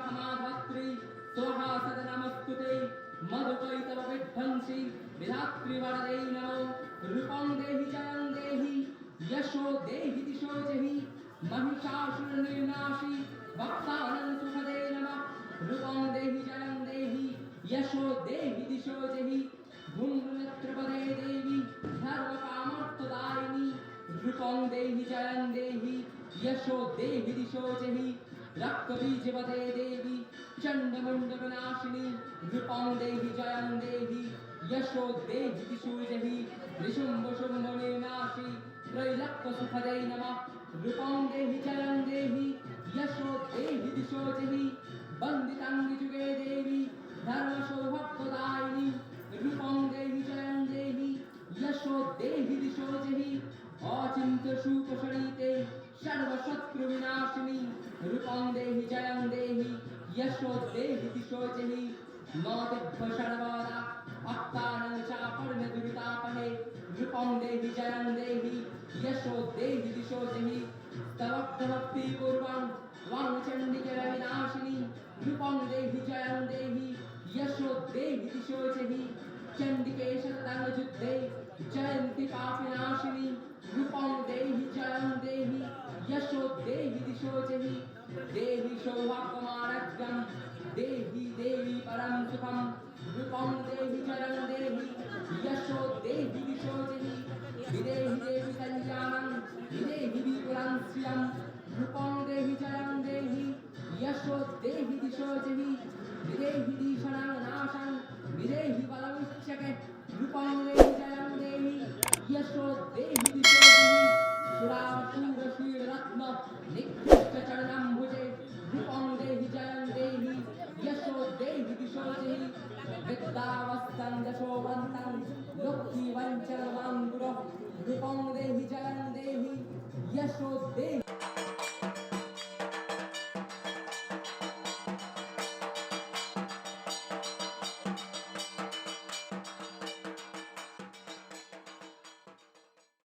क्षमाधात्री स्वाहा सदा नमस्तुते मधुकैतव विध्वंसी विधात्री वरदे नमो रूपं देहि जयं देहि यशो देहि दिशो जहि महिषासुर निर्नाशी भक्तानं सुखदे नमः रूपं देहि जयं देहि यशो देहि दिशो जहि धूम्रनेत्रपदे देवी सर्वकामर्थदायिनी रूपं देहि जयं देहि यशो देहि दिशो जहि रक्तबीजपदे देवी चण्डमुण्डविनाशिनी रूपं देहि जयं देहि यशो देहि दिशो जहि ऋषुम्भशुम्भनिर्नाशी त्रैलोक्यसुखदे नमः रूपं देहि जयं देहि यशो देहि दिशो जहि वन्दिताङ्गिजुगे देवी धर्मसौभक्तदायिनी रूपं देहि जयं देहि यशो देहि दिशो जहि अचिन्त्यशूकशरीते सर्वशत्रुविनाशिनी रूपं देहि जयं देहि यशो देहि दिशो जहि नौदिभ्य सर्वदा भक्तानां चापरिणदुरितापहे रूपं देहि जयं देहि यशो देहि दिशो जहि स्तवभक्तिपूर्वं वाङ्चण्डिके विनाशिनी रूपं देहि जयं देहि यशो देहि दिशो जहि चण्डिके शततनुजुद्धे जयन्ति पापविनाशिनी रूपं देहि जयं देहि यशो देहि दिशो जहि देहि सौभाग्यमारोग्यं देहि देवी परं सुखं रूपं देहि जयं देहि यशो देहि दिशो जहि विदेहि देवी कल्याणं विदेहि विपुलं श्रियं रूपं देहि जयं देहि यशो देहि दिशो जहि विदेहि दीशनं नाशं विदेहि बलमुच्यके रूपं देहि जयं देहि यशो देहि दिशो जहि सुरासुरशीलरत्न निकृष्टचरणं भुजे रूपं देहि जयं देहि